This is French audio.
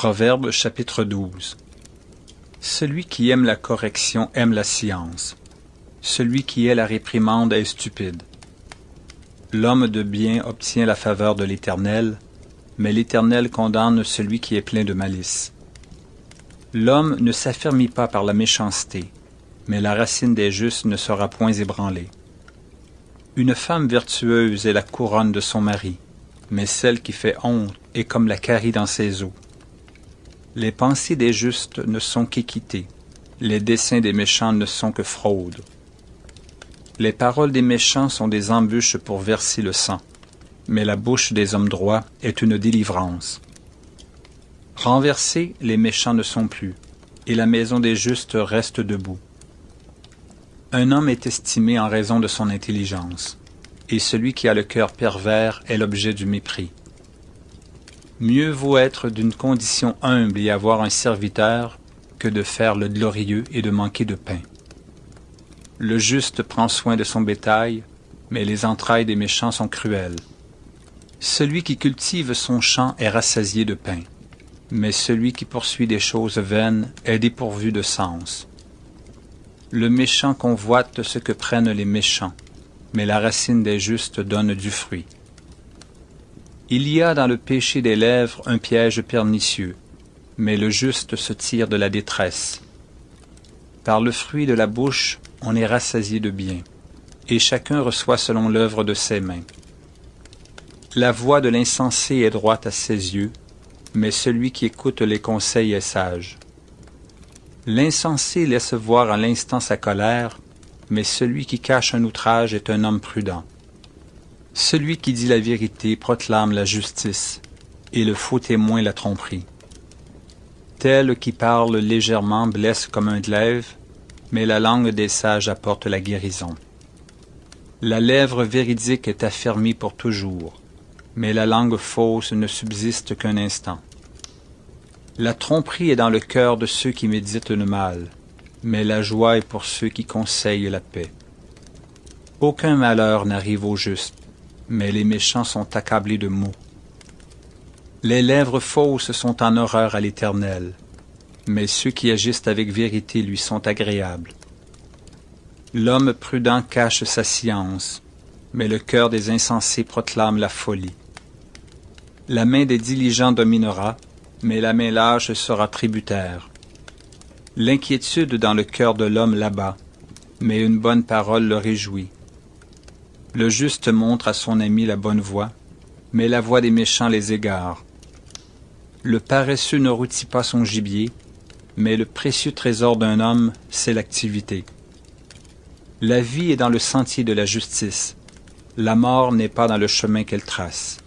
Proverbe chapitre 12. Celui qui aime la correction aime la science. Celui qui hait la réprimande est stupide. L'homme de bien obtient la faveur de l'Éternel, mais l'Éternel condamne celui qui est plein de malice. L'homme ne s'affermit pas par la méchanceté, mais la racine des justes ne sera point ébranlée. Une femme vertueuse est la couronne de son mari, mais celle qui fait honte est comme la carie dans ses os. Les pensées des justes ne sont qu'équité, les desseins des méchants ne sont que fraude. Les paroles des méchants sont des embûches pour verser le sang, mais la bouche des hommes droits est une délivrance. Renversés, les méchants ne sont plus, et la maison des justes reste debout. Un homme est estimé en raison de son intelligence, et celui qui a le cœur pervers est l'objet du mépris. Mieux vaut être d'une condition humble et avoir un serviteur que de faire le glorieux et de manquer de pain. Le juste prend soin de son bétail, mais les entrailles des méchants sont cruelles. Celui qui cultive son champ est rassasié de pain, mais celui qui poursuit des choses vaines est dépourvu de sens. Le méchant convoite ce que prennent les méchants, mais la racine des justes donne du fruit. Il y a dans le péché des lèvres un piège pernicieux, mais le juste se tire de la détresse. Par le fruit de la bouche, on est rassasié de bien, et chacun reçoit selon l'œuvre de ses mains. La voix de l'insensé est droite à ses yeux, mais celui qui écoute les conseils est sage. L'insensé laisse voir à l'instant sa colère, mais celui qui cache un outrage est un homme prudent. Celui qui dit la vérité proclame la justice, et le faux témoin la tromperie. Tel qui parle légèrement blesse comme un glaive, mais la langue des sages apporte la guérison. La lèvre véridique est affermie pour toujours, mais la langue fausse ne subsiste qu'un instant. La tromperie est dans le cœur de ceux qui méditent le mal, mais la joie est pour ceux qui conseillent la paix. Aucun malheur n'arrive aux justes, mais les méchants sont accablés de maux. Les lèvres fausses sont en horreur à l'Éternel, mais ceux qui agissent avec vérité lui sont agréables. L'homme prudent cache sa science, mais le cœur des insensés proclame la folie. La main des diligents dominera, mais la main lâche sera tributaire. L'inquiétude dans le cœur de l'homme l'abat, mais une bonne parole le réjouit. Le juste montre à son ami la bonne voie, mais la voie des méchants les égare. Le paresseux ne rôtit pas son gibier, mais le précieux trésor d'un homme, c'est l'activité. La vie est dans le sentier de la justice, la mort n'est pas dans le chemin qu'elle trace.